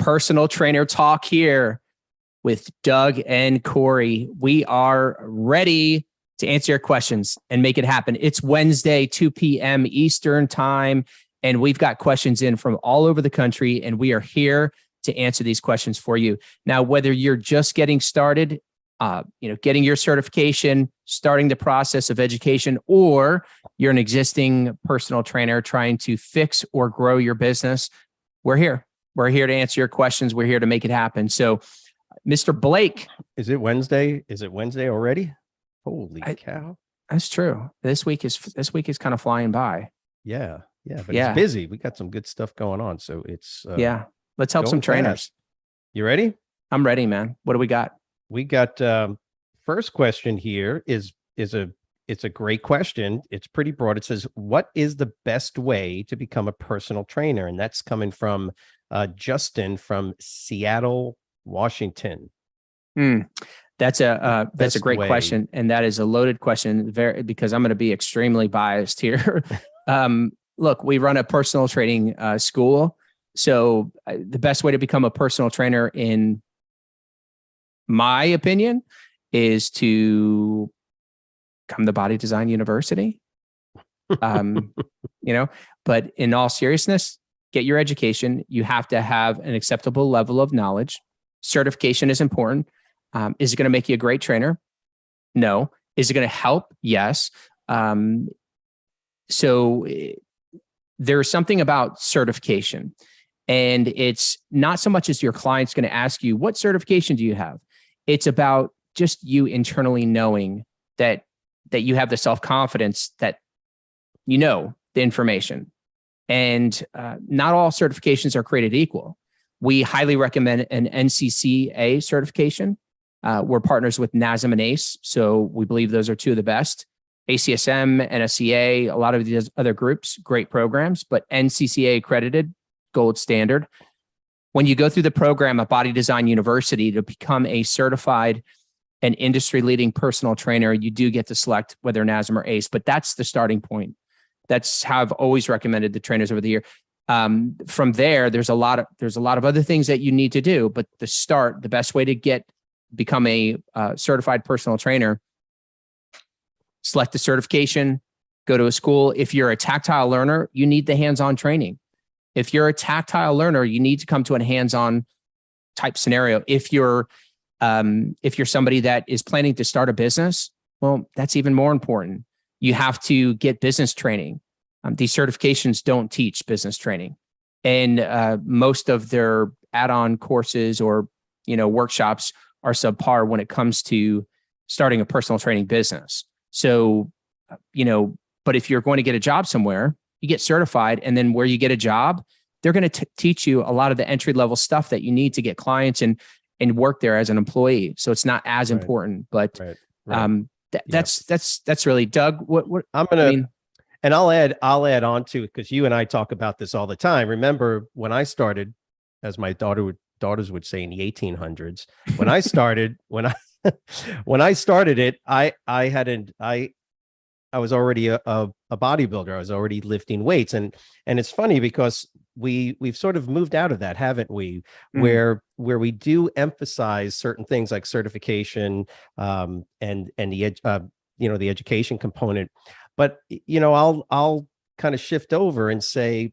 Personal Trainer Talk here with Doug and Corey. We are ready to answer your questions and make it happen. It's Wednesday, 2 p.m. Eastern time, and we've got questions in from all over the country, and we are here to answer these questions for you. Now, whether you're just getting started, getting your certification, starting the process of education, or you're an existing personal trainer trying to fix or grow your business, we're here. We're here to answer your questions. We're here to make it happen. So, Mr. Blake. Is it Wednesday? Is it Wednesday already? Holy cow. That's true. This week is kind of flying by. Yeah. But it's busy. We got some good stuff going on. So it's let's help some trainers. Fast. You ready? I'm ready, man. What do we got? We got first question here is a great question. It's pretty broad. It says, what is the best way to become a personal trainer? And that's coming from Justin from Seattle, Washington. That's a great question, and that is a loaded question. Because I'm going to be extremely biased here. Look, we run a personal training school, so the best way to become a personal trainer, in my opinion, is to come to Body Design University. But in all seriousness, get your education. You have to have an acceptable level of knowledge. Certification is important. Is it going to make you a great trainer? No. Is it going to help? Yes. So there's something about certification, and it's not so much as your client's going to ask you, what certification do you have? It's about just you internally knowing that you have the self-confidence that you know the information. And not all certifications are created equal. We highly recommend an NCCA certification. We're partners with NASM and ACE, so we believe those are two of the best. ACSM, NSCA, a lot of these other groups, great programs, but NCCA accredited, gold standard. When you go through the program at Body Design University to become a certified and industry-leading personal trainer, you do get to select whether NASM or ACE, but that's the starting point. That's how I've always recommended the trainers over the year. From there, there's a lot of other things that you need to do, but the best way to become a certified personal trainer, select the certification, go to a school. If you're a tactile learner, you need the hands-on training. If you're a tactile learner, you need to come to a hands-on type scenario. If you're somebody that is planning to start a business, well, that's even more important. You have to get business training. These certifications don't teach business training, and most of their add-on courses or workshops are subpar when it comes to starting a personal training business. So, but if you're going to get a job somewhere, you get certified, and then where you get a job, they're going to teach you a lot of the entry-level stuff that you need to get clients and work there as an employee. So it's not as important, but that's really, Doug, what and I'll add on to it, because you and I talk about this all the time. Remember when I started, as my daughters would say, in the 1800s, when I started, when I started it, I was already a bodybuilder. I was already lifting weights. And it's funny because we've sort of moved out of that, haven't we? Where we do emphasize certain things like certification, and the education component. But, I'll kind of shift over and say,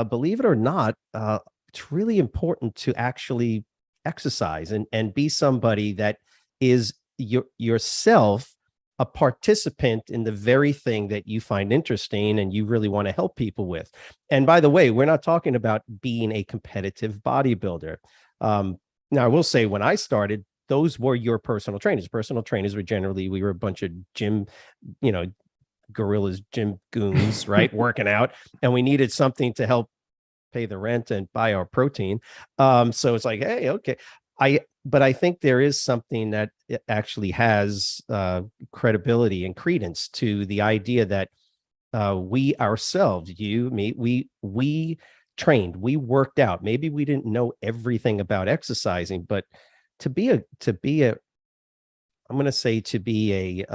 believe it or not, it's really important to actually exercise and be somebody that is yourself a participant in the very thing that you find interesting and you really want to help people with. And by the way, we're not talking about being a competitive bodybuilder. Now, I will say, when I started, those were your personal trainers. Personal trainers we were a bunch of gym, gorillas, gym goons, right? Working out. And we needed something to help pay the rent and buy our protein. So it's like, hey, okay. But I think there is something that actually has credibility and credence to the idea that we ourselves, you, me, we trained, we worked out. Maybe we didn't know everything about exercising, but to be a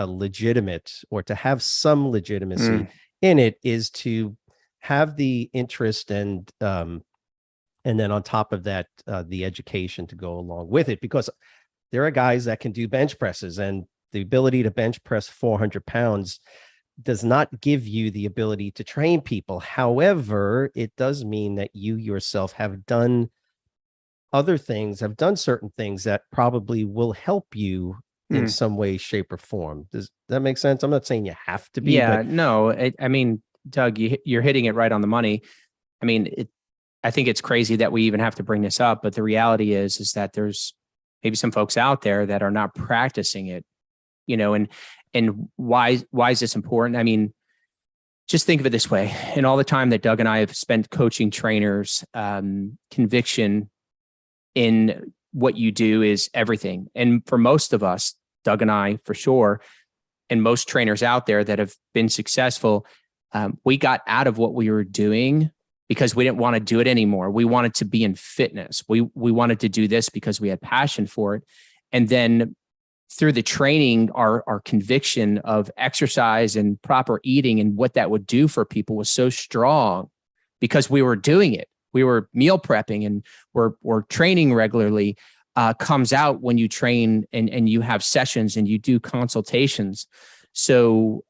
legitimate, or to have some legitimacy in it, is to have the interest and And then on top of that, the education to go along with it, because there are guys that can do bench presses, and the ability to bench press 400 pounds does not give you the ability to train people. However, it does mean that you yourself have done other things, have done certain things that probably will help you in some way, shape, or form. Does that make sense? I'm not saying you have to be. Yeah, but no, I mean, Doug, you're hitting it right on the money. I mean, I think it's crazy that we even have to bring this up, but the reality is that there's maybe some folks out there that are not practicing it, and why is this important? I mean, just think of it this way. In all the time that Doug and I have spent coaching trainers, conviction in what you do is everything. And for most of us, Doug and I, for sure, and most trainers out there that have been successful, we got out of what we were doing because we didn't want to do it anymore. We wanted to be in fitness. We wanted to do this because we had passion for it. And then through the training, our conviction of exercise and proper eating and what that would do for people was so strong because we were doing it. We were meal prepping and we're training regularly. Comes out when you train and you have sessions and you do consultations. So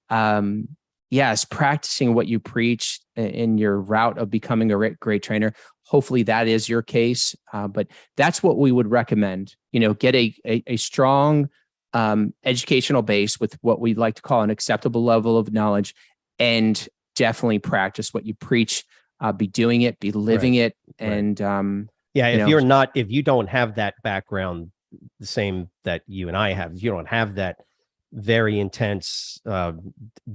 yes, practicing what you preach in your route of becoming a great trainer. Hopefully that is your case. But that's what we would recommend. Get a strong educational base with what we like to call an acceptable level of knowledge, and definitely practice what you preach. Be doing it, be living it. And if you don't have that background, the same that you and I have, if you don't have that very intense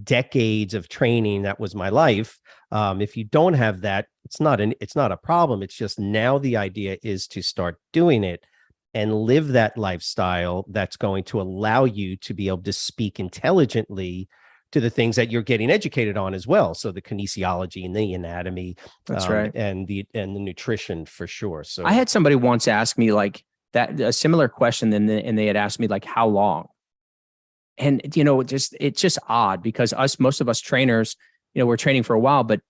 decades of training, that was my life. If you don't have that, it's not a problem. It's just now the idea is to start doing it and live that lifestyle that's going to allow you to be able to speak intelligently to the things that you're getting educated on as well. So the kinesiology and the anatomy, that's right, and the nutrition for sure. So I had somebody once ask me like that, a similar question, and they had asked me like, how long? And it's just odd because most of us trainers, we're training for a while, but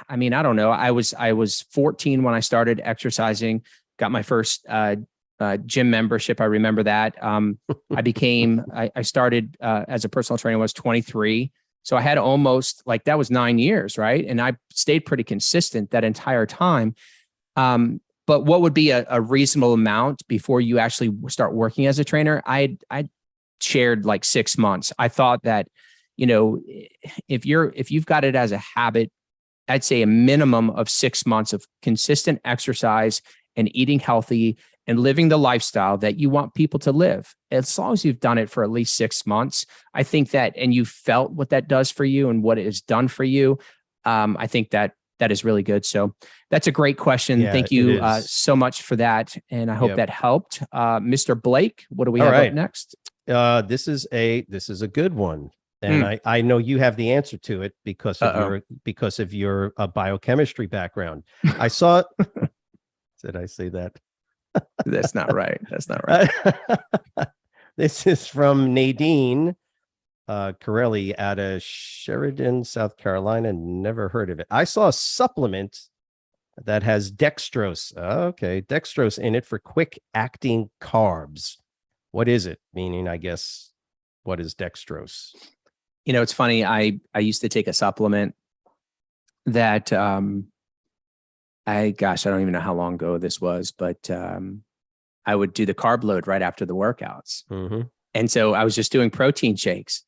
I mean, I don't know. I was 14 when I started exercising, got my first gym membership. I remember that. I started as a personal trainer when I was 23. So I had almost that was 9 years, right? And I stayed pretty consistent that entire time. But what would be a reasonable amount before you actually start working as a trainer? I shared 6 months. I thought that, if you've got it as a habit, I'd say a minimum of 6 months of consistent exercise and eating healthy and living the lifestyle that you want people to live. As long as you've done it for at least 6 months, I think that, and you felt what that does for you and what it has done for you, I think that is really good. So that's a great question. Yeah, thank you so much for that. And I hope that helped. Mr. Blake, what do we have up next? This is a good one. And I know you have the answer to it because of your biochemistry background. I saw, did I say that? That's not right. That's not right. This is from Nadine Corelli out of Sheridan, South Carolina. Never heard of it. I saw a supplement that has dextrose. Okay, dextrose in it for quick acting carbs. What is it? Meaning, I guess, what is dextrose? It's funny. I used to take a supplement that I don't even know how long ago this was, but I would do the carb load right after the workouts. Mm-hmm. And so I was just doing protein shakes.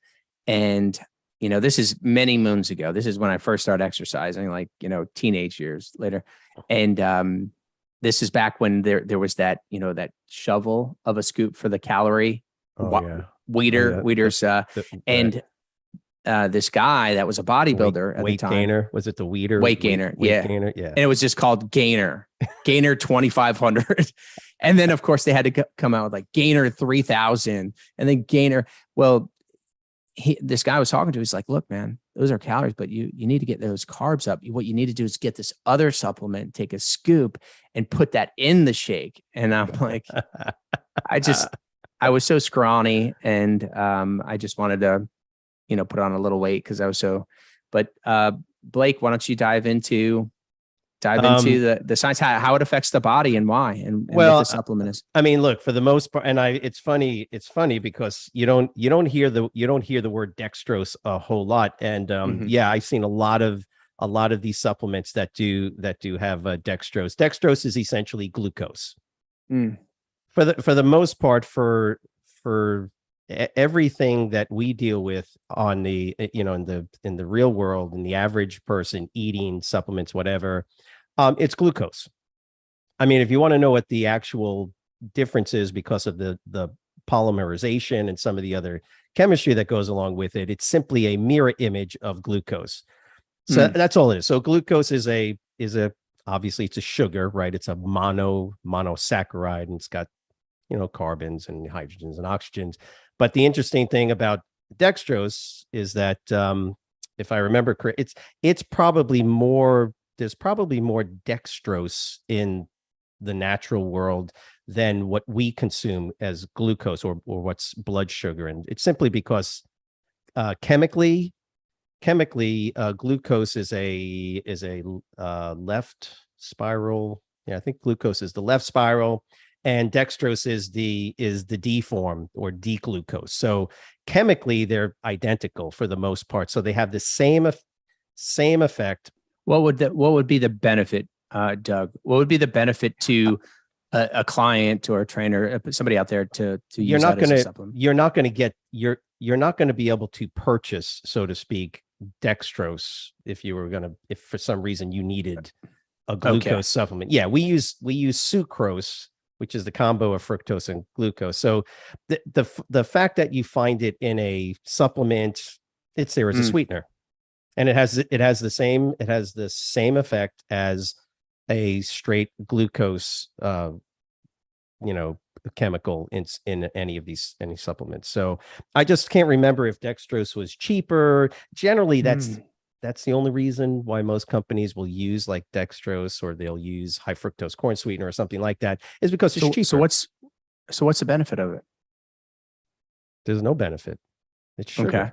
And, this is many moons ago. This is when I first started exercising, teenage years later. And this is back when there was that, that shovel of a scoop for the calorie Weeders. This guy that was a bodybuilder at the time. Gainer. Was it the Weeder? Weight Gainer. Yeah. Gainer. Yeah. And it was just called Gainer 2,500. And then of course they had to come out with Gainer 3,000 and then Gainer. Well, this guy I was talking to, he's like, look, man, those are calories, but you need to get those carbs up. What you need to do is get this other supplement, take a scoop and put that in the shake. And I'm like, I was so scrawny and I just wanted to, put on a little weight because I was so, but Blake, why don't you dive into dive into the science, how it affects the body and why, and what the supplement is. I mean, look, for the most part, and it's funny because you don't hear the word dextrose a whole lot. And yeah, I've seen a lot of these supplements that do have dextrose. Dextrose is essentially glucose. For the most part, for everything that we deal with on the, in the real world, and the average person eating supplements, whatever, it's glucose. I mean, if you want to know what the actual difference is because of the polymerization and some of the other chemistry that goes along with it, it's simply a mirror image of glucose. So that's all it is. So glucose is obviously it's a sugar, right? It's a monosaccharide, and it's got, carbons and hydrogens and oxygens. But the interesting thing about dextrose is that, if I remember correct, there's probably more dextrose in the natural world than what we consume as glucose or what's blood sugar. And it's simply because chemically, glucose is a left spiral. Yeah, I think glucose is the left spiral, and dextrose is the D form, or D-glucose. So chemically, they're identical for the most part. So they have the same effect. What would be the benefit, Doug? What would be the benefit to a client or a trainer, somebody out there to use that as a supplement? You're not going to be able to purchase, so to speak, dextrose if for some reason you needed a glucose supplement. Yeah, we use sucrose, which is the combo of fructose and glucose. So the fact that you find it in a supplement, it's there as a sweetener, and it has the same effect as a straight glucose chemical in any supplements. So I just can't remember if dextrose was cheaper. Generally, that's the only reason why most companies will use like dextrose, or they'll use high fructose corn sweetener or something like that, is because it's cheaper. So what's the benefit of it? There's no benefit. It's sugar. Okay.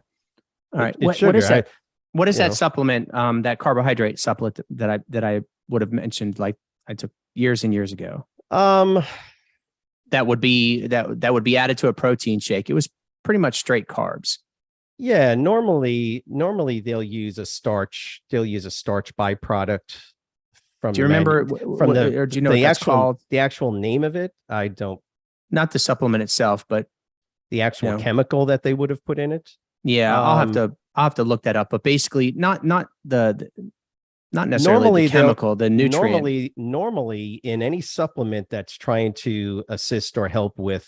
All right. It's sugar. What is that? What is that supplement? That carbohydrate supplement that I would have mentioned, like I took years and years ago. That would be added to a protein shake. It was pretty much straight carbs. Yeah, normally they'll use a starch. They'll use a starch byproduct from. Do you remember or do you know the actual name of it? I don't. Not the supplement itself, but the actual chemical that they would have put in it. Yeah, I'll have to look that up. But basically, not necessarily the chemical, the nutrient. Normally, in any supplement that's trying to assist or help with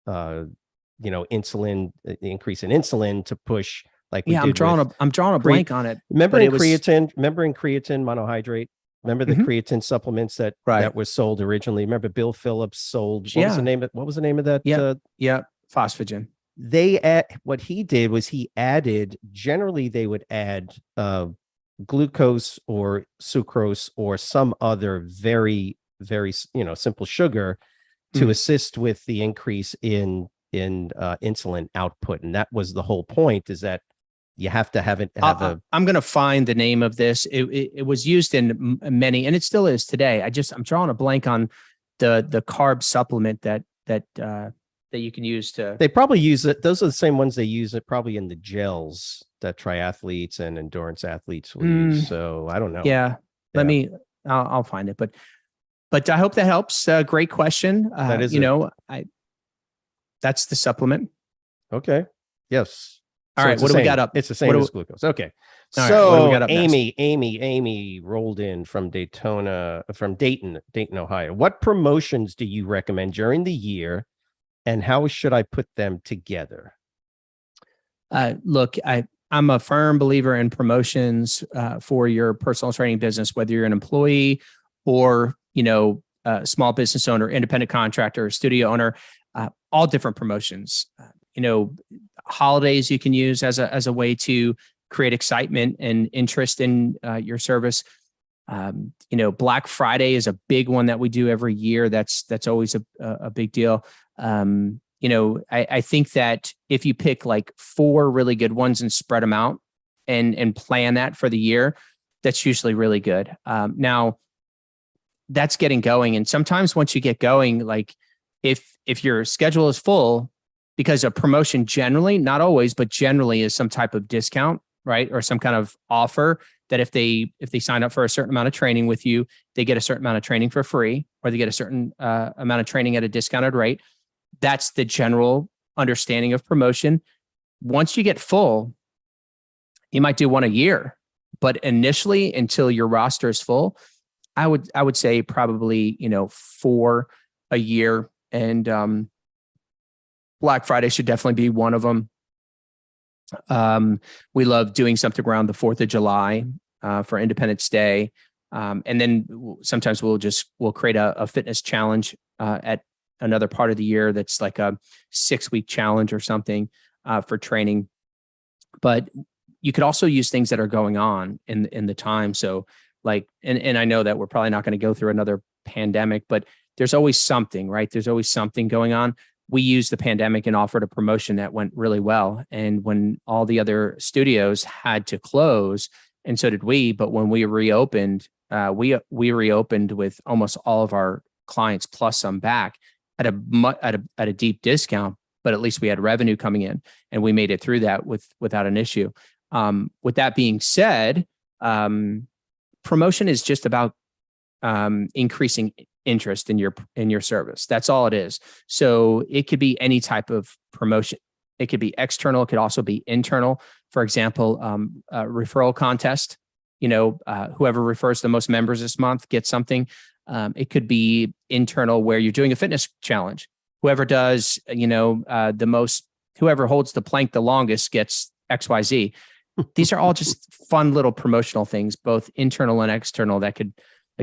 insulin, the increase in insulin to push, like I'm drawing a blank on it. Remember in creatine monohydrate? Remember the creatine supplements that was sold originally? Remember Bill Phillips sold, what was the name of that? Phosphagen. What he did was generally they would add glucose or sucrose or some other very, very, simple sugar to assist with the increase in insulin output. And that was the whole point, is that you have to have I'm going to find the name of this. It was used in many, and it still is today. I'm drawing a blank on the carb supplement that you can use to. They probably use it. Those are the same ones they use it probably in the gels that triathletes and endurance athletes will use. So I don't know. Yeah. I'll find it, but I hope that helps. Great question. That is, that's the supplement. Okay. Yes. All right. What do we got up? It's the same as glucose. Okay. All so right, what do we got up Amy rolled in from Dayton, Ohio. What promotions do you recommend during the year, and how should I put them together? Look, I'm a firm believer in promotions for your personal training business, whether you're an employee or, a small business owner, independent contractor, studio owner, all different promotions. Holidays you can use as a way to create excitement and interest in your service. Black Friday is a big one that we do every year. That's always a big deal. I think that if you pick like 4 really good ones and spread them out and plan that for the year, that's usually really good. Now that's getting going. And sometimes once you get going, like if your schedule is full, because a promotion generally, not always, but generally is some type of discount, right? Or some kind of offer that if they sign up for a certain amount of training with you, they get a certain amount of training for free, or they get a certain amount of training at a discounted rate. That's the general understanding of promotion. Once you get full, you might do one a year, but initially, until your roster is full, I would say probably 4 a year, and Black Friday should definitely be one of them. We love doing something around the 4th of July for Independence Day. And then sometimes we'll create a fitness challenge at another part of the year that's like a 6-week challenge or something for training. But you could also use things that are going on in the time. So like, and I know that we're probably not going to go through another pandemic, but there's always something, right? There's always something going on. We used the pandemic and offered a promotion that went really well. And when all the other studios had to close, and so did we, but when we reopened, we reopened with almost all of our clients plus some back at a deep discount, but at least we had revenue coming in, and we made it through that without an issue. With that being said, promotion is just about increasing interest in your service. That's all it is. So it could be any type of promotion. It could be external. It could also be internal. For example, a referral contest. Whoever refers the most members this month gets something. It could be internal, where you're doing a fitness challenge. Whoever does, whoever holds the plank the longest gets XYZ. These are all just fun little promotional things, both internal and external, that could.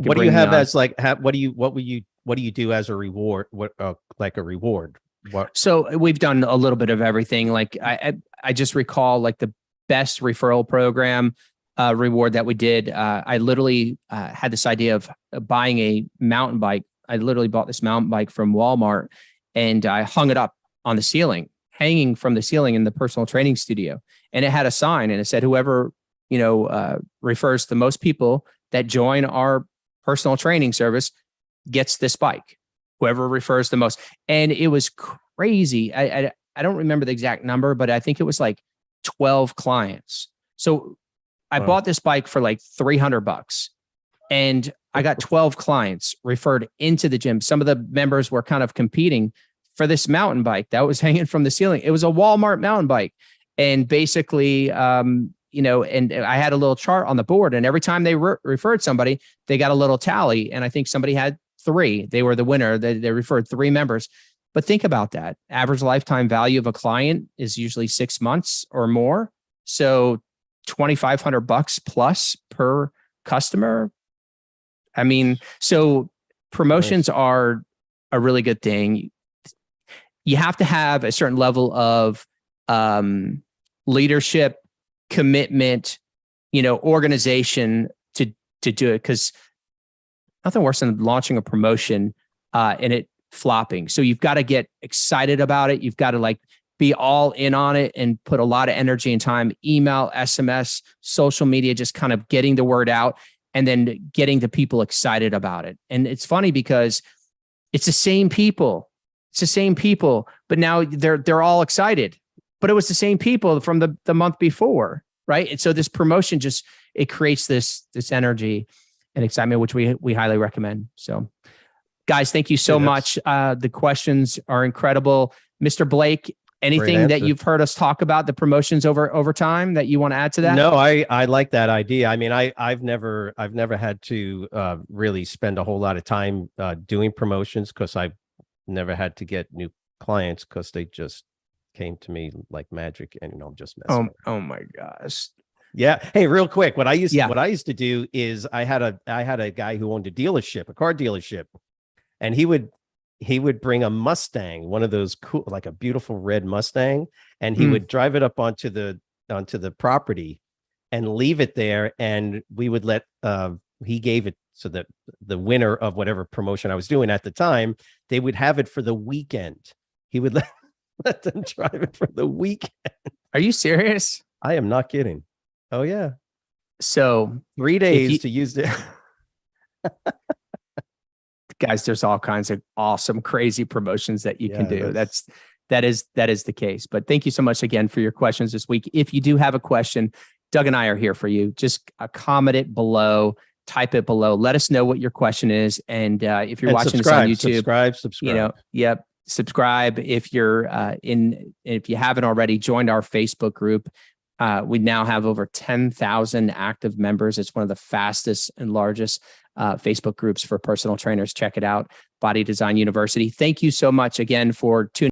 What do you have as like? What do you do as a reward? What like a reward? What? So we've done a little bit of everything. Like I just recall like the best referral program reward that we did. I literally had this idea of buying a mountain bike. I literally bought this mountain bike from Walmart, and I hung it up on the ceiling, hanging from the ceiling in the personal training studio. And it had a sign, and it said, whoever, refers the most people that join our personal training service gets this bike. Whoever refers the most. And it was crazy. I don't remember the exact number, but I think it was like 12 clients. So I bought this bike for like $300, and I got 12 clients referred into the gym. Some of the members were kind of competing for this mountain bike that was hanging from the ceiling. It was a Walmart mountain bike. And basically, and I had a little chart on the board, and every time they referred somebody, they got a little tally. And I think somebody had 3. They were the winner. They referred 3 members. But think about that. Average lifetime value of a client is usually 6 months or more. So $2,500 plus per customer. I mean, so promotions are a really good thing. You have to have a certain level of leadership, commitment, organization to do it, because nothing worse than launching a promotion and it flopping. So you've got to get excited about it. You've got to like be all in on it and put a lot of energy and time, email, SMS, social media, just kind of getting the word out and then getting the people excited about it. And it's funny because it's the same people. It's the same people, but now they're all excited. But it was the same people from the month before, right? And so this promotion it creates this energy and excitement, which we highly recommend. So, guys, thank you so much. The questions are incredible, Mr. Blake. Anything that you've heard us talk about the promotions over time that you want to add to that? No, I like that idea. I mean, I've never had to really spend a whole lot of time doing promotions, because I've never had to get new clients, because they just came to me like magic. And I'm just messing. Oh my gosh. Yeah. Hey, real quick, what I used to do is I had a guy who owned a car dealership, and he would bring a Mustang, one of those cool, like a beautiful red Mustang, and he would drive it up onto the property and leave it there, and we would he gave it so that the winner of whatever promotion I was doing at the time, they would have it for the weekend. He would let them drive it for the weekend. Are you serious? I am not kidding. Oh yeah. So 3 days to use it. Guys, there's all kinds of awesome, crazy promotions that you can do. That is the case. But thank you so much again for your questions this week. If you do have a question, Doug and I are here for you. Just comment it below, type it below. Let us know what your question is. And if you're watching this on YouTube, subscribe. Subscribe. If you're if you haven't already joined our Facebook group, we now have over 10,000 active members. It's one of the fastest and largest Facebook groups for personal trainers. Check it out, Body Design University. Thank you so much again for tuning